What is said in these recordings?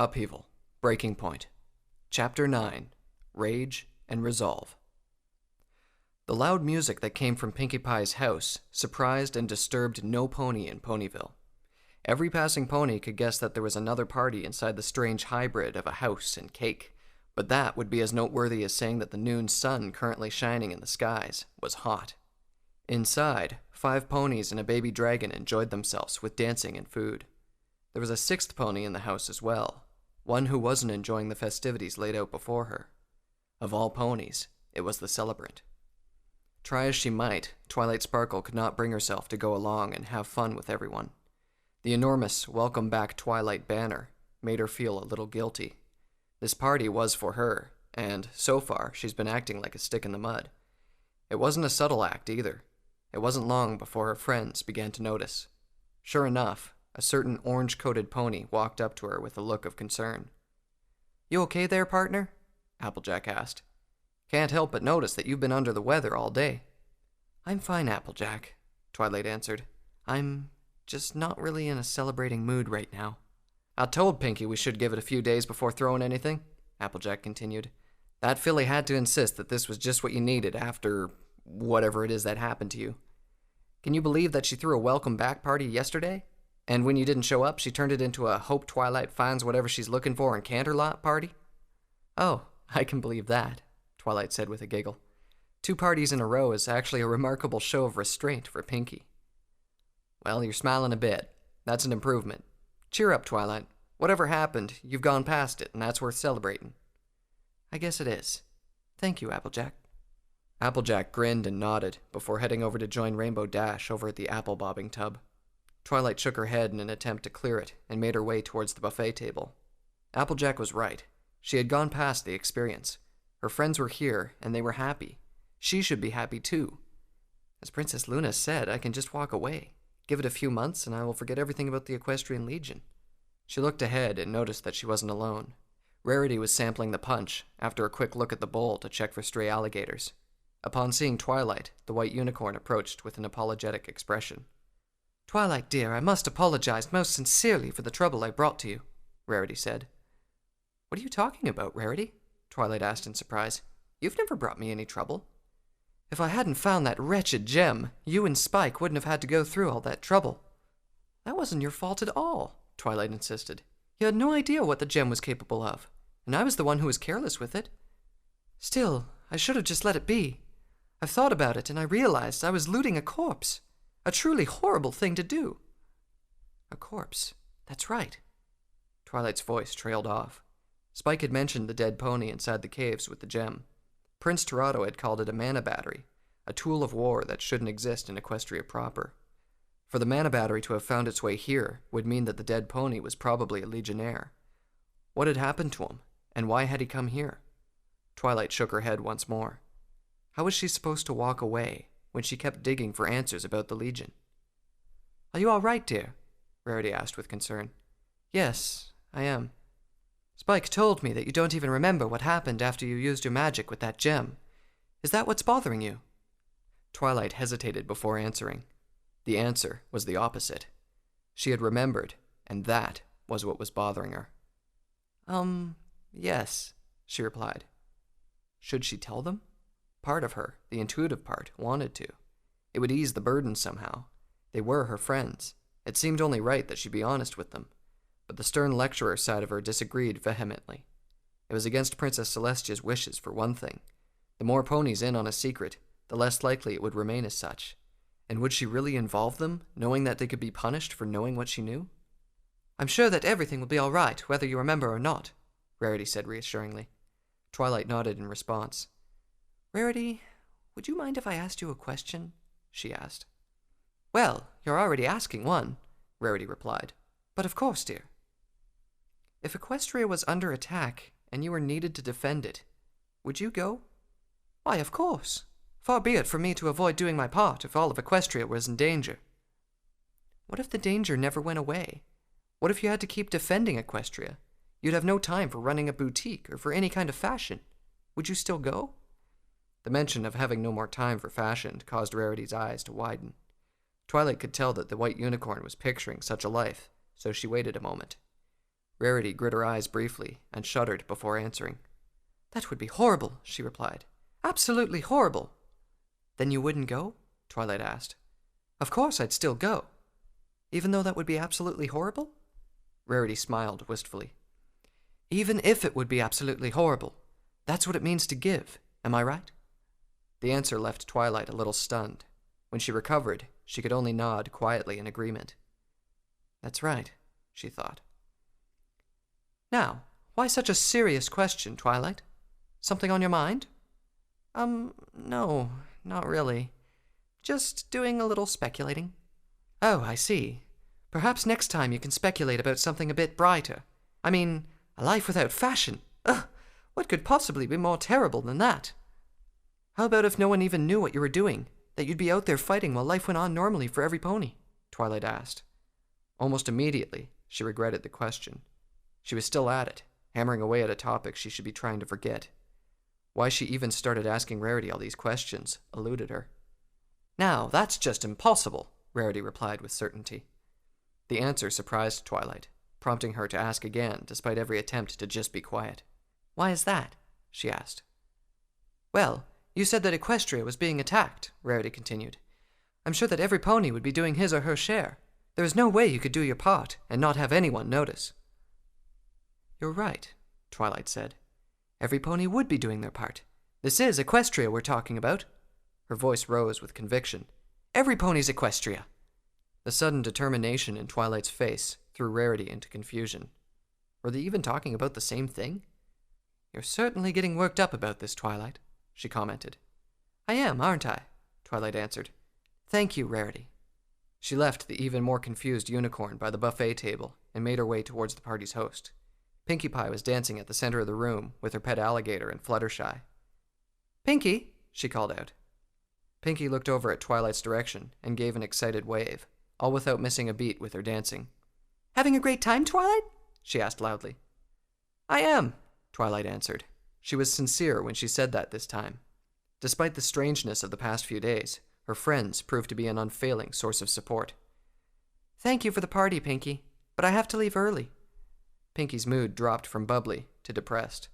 Upheaval, Breaking Point. Chapter 9, Rage and Resolve. The loud music that came from Pinkie Pie's house surprised and disturbed no pony in Ponyville. Every passing pony could guess that there was another party inside the strange hybrid of a house and cake, but that would be as noteworthy as saying that the noon sun currently shining in the skies was hot. Inside, 5 ponies and a baby dragon enjoyed themselves with dancing and food. There was a 6th pony in the house as well, one who wasn't enjoying the festivities laid out before her. Of all ponies, it was the celebrant. Try as she might, Twilight Sparkle could not bring herself to go along and have fun with everyone. The enormous Welcome Back Twilight banner made her feel a little guilty. This party was for her, and, so far, she's been acting like a stick in the mud. It wasn't a subtle act, either. It wasn't long before her friends began to notice. Sure enough, a certain orange-coated pony walked up to her with a look of concern. "You okay there, partner?" Applejack asked. "Can't help but notice that you've been under the weather all day." "I'm fine, Applejack," Twilight answered. "I'm just not really in a celebrating mood right now." "I told Pinkie we should give it a few days before throwing anything," Applejack continued. "That filly had to insist that this was just what you needed after whatever it is that happened to you. Can you believe that she threw a welcome back party yesterday? And when you didn't show up, she turned it into a hope Twilight finds whatever she's looking for in Canterlot party?" "Oh, I can believe that," Twilight said with a giggle. 2 parties in a row is actually a remarkable show of restraint for Pinkie. "Well, you're smiling a bit. That's an improvement. Cheer up, Twilight. Whatever happened, you've gone past it, and that's worth celebrating." "I guess it is. Thank you, Applejack." Applejack grinned and nodded before heading over to join Rainbow Dash over at the apple bobbing tub. Twilight shook her head in an attempt to clear it and made her way towards the buffet table. Applejack was right. She had gone past the experience. Her friends were here, and they were happy. She should be happy too. As Princess Luna said, I can just walk away. Give it a few months, and I will forget everything about the Equestrian Legion. She looked ahead and noticed that she wasn't alone. Rarity was sampling the punch after a quick look at the bowl to check for stray alligators. Upon seeing Twilight, the white unicorn approached with an apologetic expression. "Twilight, dear, I must apologize most sincerely for the trouble I brought to you," Rarity said. "What are you talking about, Rarity?" Twilight asked in surprise. "You've never brought me any trouble." "If I hadn't found that wretched gem, you and Spike wouldn't have had to go through all that trouble." "That wasn't your fault at all," Twilight insisted. "You had no idea what the gem was capable of, and I was the one who was careless with it. Still, I should have just let it be. I've thought about it, and I realized I was looting a corpse. A truly horrible thing to do." "A corpse. That's right." Twilight's voice trailed off. Spike had mentioned the dead pony inside the caves with the gem. Prince Torado had called it a mana battery, a tool of war that shouldn't exist in Equestria proper. For the mana battery to have found its way here would mean that the dead pony was probably a legionnaire. What had happened to him, and why had he come here? Twilight shook her head once more. How was she supposed to walk away when she kept digging for answers about the Legion? "Are you all right, dear?" Rarity asked with concern. "Yes, I am. Spike told me that you don't even remember what happened after you used your magic with that gem. Is that what's bothering you?" Twilight hesitated before answering. The answer was the opposite. She had remembered, and that was what was bothering her. Yes," she replied. Should she tell them? Part of her, the intuitive part, wanted to. It would ease the burden somehow. They were her friends. It seemed only right that she be honest with them. But the stern lecturer side of her disagreed vehemently. It was against Princess Celestia's wishes, for one thing. The more ponies in on a secret, the less likely it would remain as such. And would she really involve them, knowing that they could be punished for knowing what she knew? "I'm sure that everything will be all right, whether you remember or not," Rarity said reassuringly. Twilight nodded in response. "Rarity, would you mind if I asked you a question?" she asked. "Well, you're already asking one," Rarity replied. "But of course, dear." "If Equestria was under attack, and you were needed to defend it, would you go?" "Why, of course. Far be it from me to avoid doing my part if all of Equestria was in danger." "What if the danger never went away? What if you had to keep defending Equestria? You'd have no time for running a boutique or for any kind of fashion. Would you still go?" The mention of having no more time for fashion caused Rarity's eyes to widen. Twilight could tell that the white unicorn was picturing such a life, so she waited a moment. Rarity grit her eyes briefly and shuddered before answering. "That would be horrible," she replied. "Absolutely horrible." "Then you wouldn't go?" Twilight asked. "Of course I'd still go." "Even though that would be absolutely horrible?" Rarity smiled wistfully. "Even if it would be absolutely horrible. That's what it means to give, am I right?" The answer left Twilight a little stunned. When she recovered, she could only nod quietly in agreement. "That's right," she thought. "Now, why such a serious question, Twilight? Something on your mind?" No, not really. Just doing a little speculating." "Oh, I see. Perhaps next time you can speculate about something a bit brighter. I mean, a life without fashion. Ugh, what could possibly be more terrible than that? How about if no one even knew what you were doing, that you'd be out there fighting while life went on normally for every pony?" Twilight asked. Almost immediately, she regretted the question. She was still at it, hammering away at a topic she should be trying to forget. Why she even started asking Rarity all these questions eluded her. "Now, that's just impossible," Rarity replied with certainty. The answer surprised Twilight, prompting her to ask again despite every attempt to just be quiet. "Why is that?" she asked. "Well, you said that Equestria was being attacked," Rarity continued. "I'm sure that every pony would be doing his or her share. There is no way you could do your part and not have anyone notice." "You're right," Twilight said. "Every pony would be doing their part. This is Equestria we're talking about." Her voice rose with conviction. "Every pony's Equestria." The sudden determination in Twilight's face threw Rarity into confusion. Were they even talking about the same thing? "You're certainly getting worked up about this, Twilight," she commented. "I am, aren't I?" Twilight answered. "Thank you, Rarity." She left the even more confused unicorn by the buffet table and made her way towards the party's host. Pinkie Pie was dancing at the center of the room with her pet alligator and Fluttershy. "Pinkie," she called out. Pinkie looked over at Twilight's direction and gave an excited wave, all without missing a beat with her dancing. "Having a great time, Twilight?" she asked loudly. "I am," Twilight answered. She was sincere when she said that this time. Despite the strangeness of the past few days, her friends proved to be an unfailing source of support. "Thank you for the party, Pinkie, but I have to leave early." Pinkie's mood dropped from bubbly to depressed.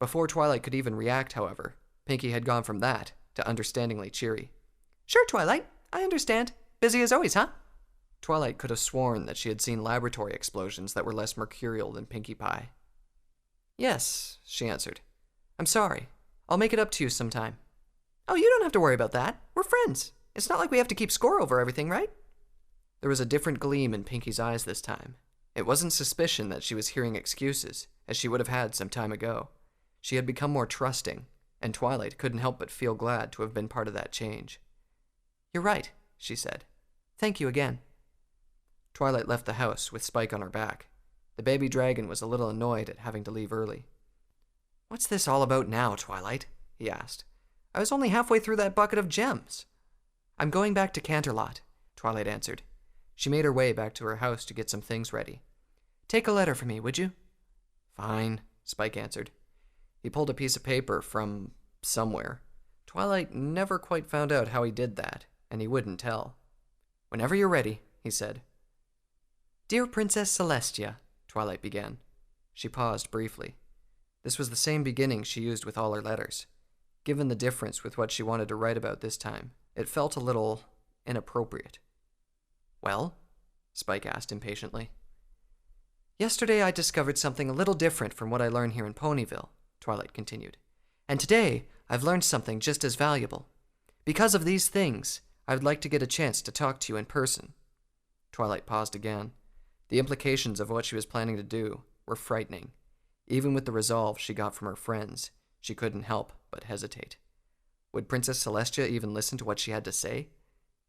Before Twilight could even react, however, Pinkie had gone from that to understandingly cheery. "Sure, Twilight, I understand. Busy as always, huh?" Twilight could have sworn that she had seen laboratory explosions that were less mercurial than Pinkie Pie. "Yes," she answered. "I'm sorry. I'll make it up to you sometime." "Oh, you don't have to worry about that. We're friends. It's not like we have to keep score over everything, right?" There was a different gleam in Pinkie's eyes this time. It wasn't suspicion that she was hearing excuses, as she would have had some time ago. She had become more trusting, and Twilight couldn't help but feel glad to have been part of that change. "You're right," she said. "Thank you again." Twilight left the house with Spike on her back. The baby dragon was a little annoyed at having to leave early. "What's this all about now, Twilight?" he asked. "I was only halfway through that bucket of gems." "I'm going back to Canterlot," Twilight answered. She made her way back to her house to get some things ready. "Take a letter for me, would you?" "Fine," Spike answered. He pulled a piece of paper from somewhere. Twilight never quite found out how he did that, and he wouldn't tell. "Whenever you're ready," he said. "Dear Princess Celestia," Twilight began. She paused briefly. This was the same beginning she used with all her letters. Given the difference with what she wanted to write about this time, it felt a little inappropriate. "Well?" Spike asked impatiently. "Yesterday I discovered something a little different from what I learn here in Ponyville," Twilight continued. "And today I've learned something just as valuable. Because of these things, I would like to get a chance to talk to you in person." Twilight paused again. The implications of what she was planning to do were frightening. Even with the resolve she got from her friends, she couldn't help but hesitate. Would Princess Celestia even listen to what she had to say?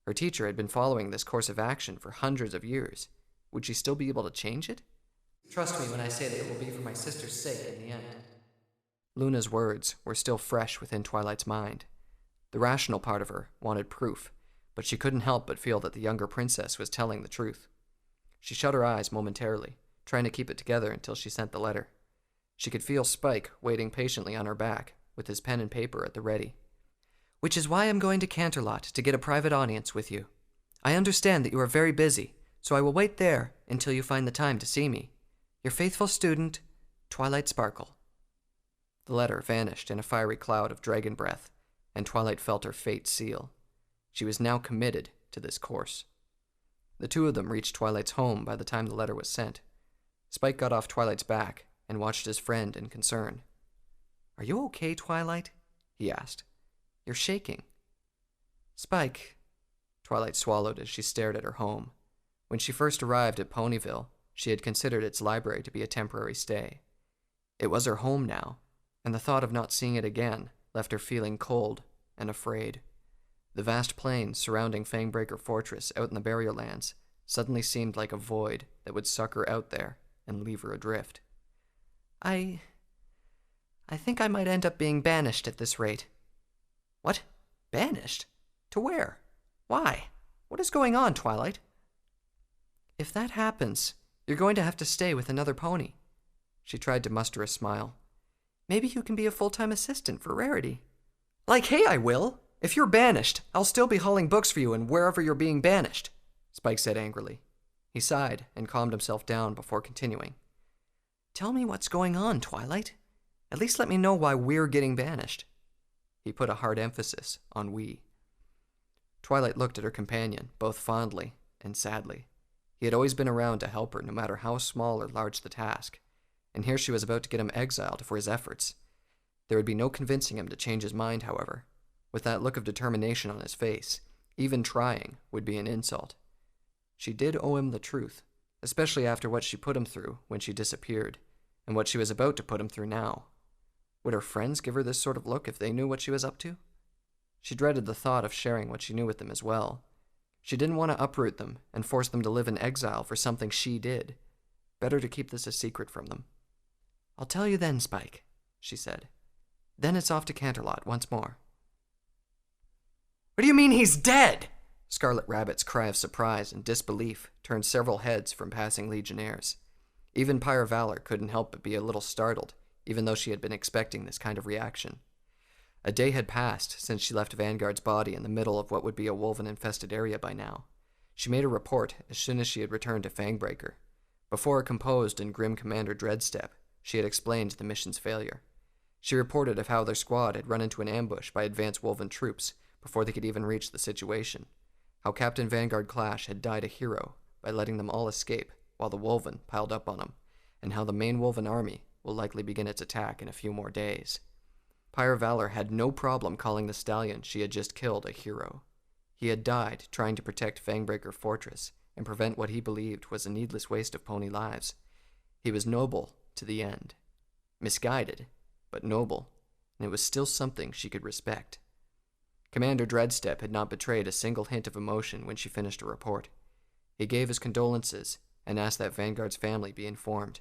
Her teacher had been following this course of action for hundreds of years. Would she still be able to change it? "Trust me when I say that it will be for my sister's sake in the end." Luna's words were still fresh within Twilight's mind. The rational part of her wanted proof, but she couldn't help but feel that the younger princess was telling the truth. She shut her eyes momentarily, trying to keep it together until she sent the letter. She could feel Spike waiting patiently on her back, with his pen and paper at the ready. "Which is why I'm going to Canterlot to get a private audience with you. I understand that you are very busy, so I will wait there until you find the time to see me. Your faithful student, Twilight Sparkle. The letter vanished in a fiery cloud of dragon breath, and Twilight felt her fate seal. She was now committed to this course. The two of them reached Twilight's home by the time the letter was sent. Spike got off Twilight's back and watched his friend in concern. "Are you okay, Twilight?" he asked. "You're shaking." "Spike," Twilight swallowed as she stared at her home. When she first arrived at Ponyville, she had considered its library to be a temporary stay. It was her home now, and the thought of not seeing it again left her feeling cold and afraid. The vast plains surrounding Fangbreaker Fortress out in the Barrier Lands suddenly seemed like a void that would suck her out there and leave her adrift. I think I might end up being banished at this rate." "What? Banished? To where? Why? What is going on, Twilight?" "If that happens, you're going to have to stay with another pony." She tried to muster a smile. "Maybe you can be a full-time assistant for Rarity." "Like, hey, I will! If you're banished, I'll still be hauling books for you and wherever you're being banished," Spike said angrily. He sighed and calmed himself down before continuing. "Tell me what's going on, Twilight. At least let me know why we're getting banished." He put a hard emphasis on we. Twilight looked at her companion, both fondly and sadly. He had always been around to help her, no matter how small or large the task, and here she was about to get him exiled for his efforts. There would be no convincing him to change his mind, however. With that look of determination on his face, even trying would be an insult. She did owe him the truth, especially after what she put him through when she disappeared, and what she was about to put him through now. Would her friends give her this sort of look if they knew what she was up to? She dreaded the thought of sharing what she knew with them as well. She didn't want to uproot them and force them to live in exile for something she did. Better to keep this a secret from them. "I'll tell you then, Spike," she said. "Then it's off to Canterlot once more." "What do you mean he's dead?" Scarlet Rabbit's cry of surprise and disbelief turned several heads from passing Legionnaires. Even Pyre Valor couldn't help but be a little startled, even though she had been expecting this kind of reaction. A day had passed since she left Vanguard's body in the middle of what would be a wolven-infested area by now. She made a report as soon as she had returned to Fangbreaker. Before a composed and grim Commander Dreadstep, she had explained the mission's failure. She reported of how their squad had run into an ambush by advanced wolven troops before they could even reach the situation, how Captain Vanguard Clash had died a hero by letting them all escape while the wolven piled up on him, and how the main wolven army will likely begin its attack in a few more days. Pyre Valor had no problem calling the stallion she had just killed a hero. He had died trying to protect Fangbreaker Fortress and prevent what he believed was a needless waste of pony lives. He was noble to the end. Misguided, but noble, and it was still something she could respect. Commander Dreadstep had not betrayed a single hint of emotion when she finished her report. He gave his condolences and asked that Vanguard's family be informed.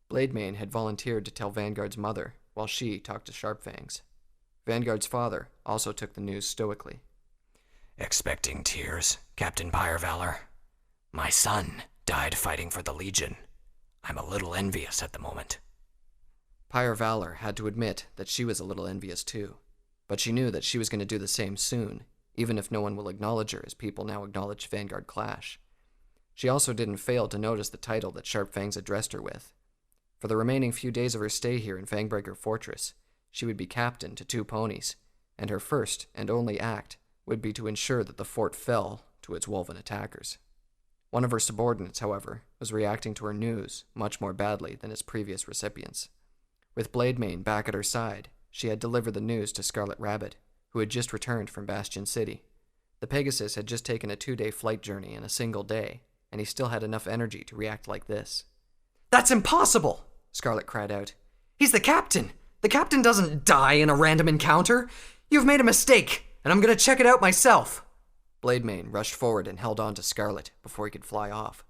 Blademane had volunteered to tell Vanguard's mother, while she talked to Sharpfangs. Vanguard's father also took the news stoically. "Expecting tears, Captain Pyre Valor. My son died fighting for the Legion. I'm a little envious at the moment." Pyre Valor had to admit that she was a little envious too, but she knew that she was going to do the same soon, even if no one will acknowledge her as people now acknowledge Vanguard Clash. She also didn't fail to notice the title that Sharpfangs addressed her with. For the remaining few days of her stay here in Fangbreaker Fortress, she would be captain to 2 ponies, and her first and only act would be to ensure that the fort fell to its wolven attackers. One of her subordinates, however, was reacting to her news much more badly than its previous recipients. With Blademane back at her side, she had delivered the news to Scarlet Rabbit, who had just returned from Bastion City. The Pegasus had just taken a 2-day flight journey in a single day, and he still had enough energy to react like this. "That's impossible!" Scarlet cried out. "He's the captain! The captain doesn't die in a random encounter! You've made a mistake, and I'm going to check it out myself!" Blademane rushed forward and held on to Scarlet before he could fly off.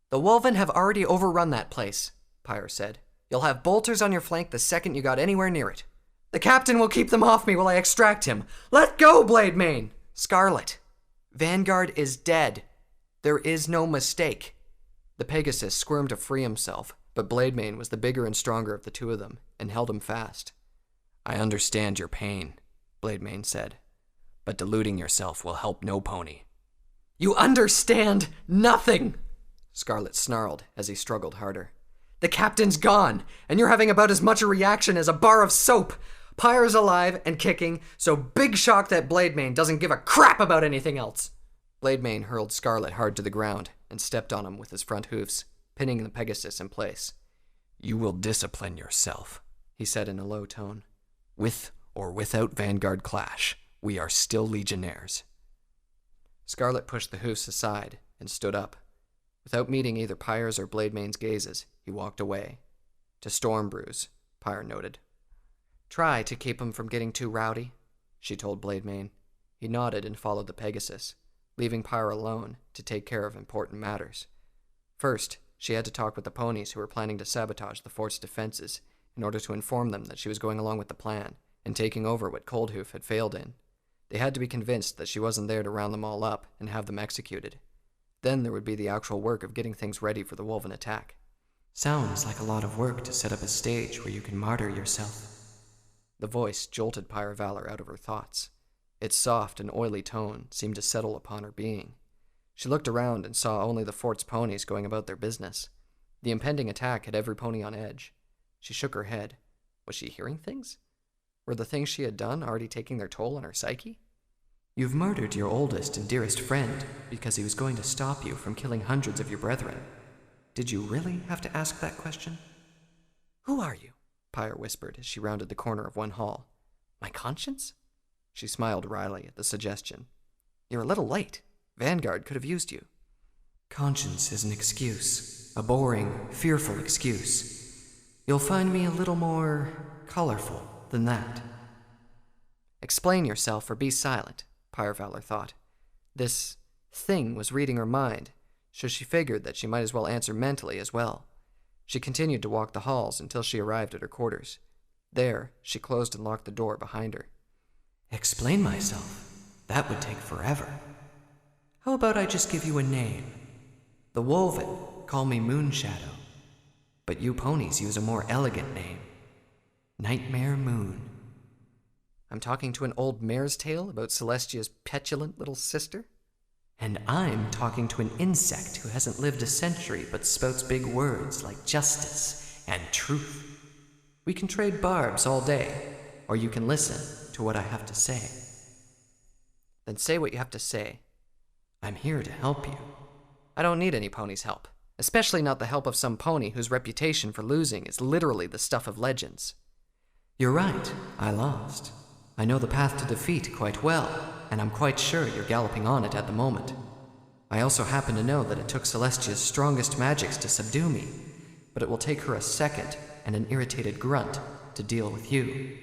"The wolven have already overrun that place," Pyre said. "You'll have bolters on your flank the second you got anywhere near it. The captain will keep them off me while I extract him. Let go, Blademane!" "Scarlet, Vanguard is dead. There is no mistake." The Pegasus squirmed to free himself, but Blademane was the bigger and stronger of the two of them and held him fast. "I understand your pain," Blademane said, "but deluding yourself will help no pony." "You understand nothing!" Scarlet snarled as he struggled harder. The captain's gone, and you're having about as much a reaction as a bar of soap. Pyre's alive and kicking, so big shock that Blademane doesn't give a crap about anything else. Blademane hurled Scarlet hard to the ground and stepped on him with his front hoofs, pinning the Pegasus in place. You will discipline yourself, he said in a low tone. With or without Vanguard clash, we are still legionnaires. Scarlet pushed the hoofs aside and stood up. Without meeting either Pyre's or Blademane's gazes, he walked away. To Stormbrews, Pyre noted. Try to keep him from getting too rowdy, she told Blademane. He nodded and followed the Pegasus, leaving Pyre alone to take care of important matters. First, she had to talk with the ponies who were planning to sabotage the fort's defenses in order to inform them that she was going along with the plan and taking over what Coldhoof had failed in. They had to be convinced that she wasn't there to round them all up and have them executed. Then there would be the actual work of getting things ready for the Wolven attack. Sounds like a lot of work to set up a stage where you can martyr yourself. The voice jolted Pyre Valor out of her thoughts. Its soft and oily tone seemed to settle upon her being. She looked around and saw only the fort's ponies going about their business. The impending attack had every pony on edge. She shook her head. Was she hearing things? Were the things she had done already taking their toll on her psyche? You've murdered your oldest and dearest friend because he was going to stop you from killing hundreds of your brethren. Did you really have to ask that question? Who are you? Pyre whispered as she rounded the corner of one hall. My conscience? She smiled wryly at the suggestion. You're a little late. Vanguard could have used you. Conscience is an excuse. A boring, fearful excuse. You'll find me a little more colorful than that. Explain yourself or be silent, Pyre Valor thought. This thing was reading her mind, so she figured that she might as well answer mentally as well. She continued to walk the halls until she arrived at her quarters. There, she closed and locked the door behind her. Explain myself? That would take forever. How about I just give you a name? The Wolven call me Moonshadow, but you ponies use a more elegant name. Nightmare Moon. I'm talking to an old mare's tale about Celestia's petulant little sister? And I'm talking to an insect who hasn't lived a century but spouts big words like justice and truth. We can trade barbs all day, or you can listen to what I have to say. Then say what you have to say. I'm here to help you. I don't need any pony's help, especially not the help of some pony whose reputation for losing is literally the stuff of legends. You're right, I lost. I know the path to defeat quite well, and I'm quite sure you're galloping on it at the moment. I also happen to know that it took Celestia's strongest magics to subdue me, but it will take her a second and an irritated grunt to deal with you.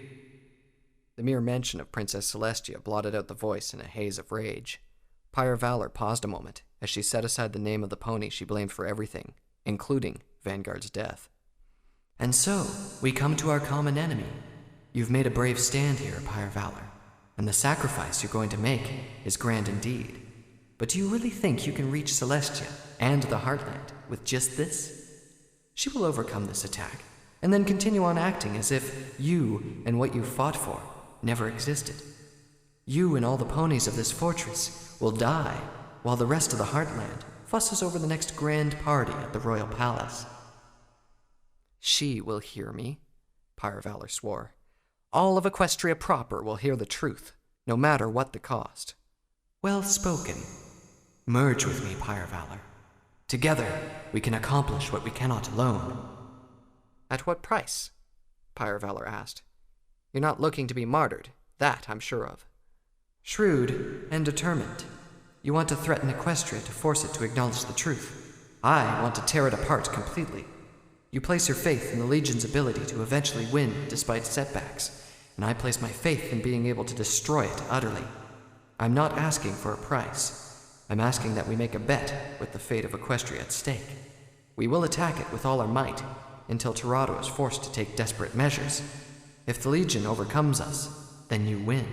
The mere mention of Princess Celestia blotted out the voice in a haze of rage. Pyre Valor paused a moment as she set aside the name of the pony she blamed for everything, including Vanguard's death. And so, we come to our common enemy. You've made a brave stand here, Pyre Valor, and the sacrifice you're going to make is grand indeed. But do you really think you can reach Celestia and the Heartland with just this? She will overcome this attack, and then continue on acting as if you and what you fought for never existed. You and all the ponies of this fortress will die, while the rest of the Heartland fusses over the next grand party at the Royal Palace. She will hear me, Pyre Valor swore. All of Equestria proper will hear the truth, no matter what the cost. Well spoken. Merge with me, Pyre Valor. Together, we can accomplish what we cannot alone. At what price? Pyre Valor asked. You're not looking to be martyred, that I'm sure of. Shrewd and determined. You want to threaten Equestria to force it to acknowledge the truth. I want to tear it apart completely. You place your faith in the Legion's ability to eventually win despite setbacks, and I place my faith in being able to destroy it utterly. I'm not asking for a price. I'm asking that we make a bet with the fate of Equestria at stake. We will attack it with all our might, until Tirado is forced to take desperate measures. If the Legion overcomes us, then you win.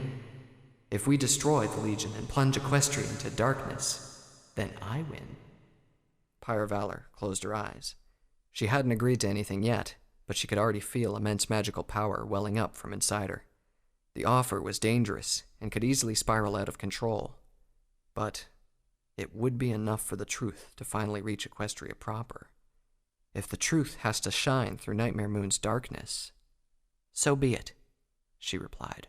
If we destroy the Legion and plunge Equestria into darkness, then I win. Pyre Valor closed her eyes. She hadn't agreed to anything yet, but she could already feel immense magical power welling up from inside her. The offer was dangerous and could easily spiral out of control. But it would be enough for the truth to finally reach Equestria proper. If the truth has to shine through Nightmare Moon's darkness, so be it, she replied.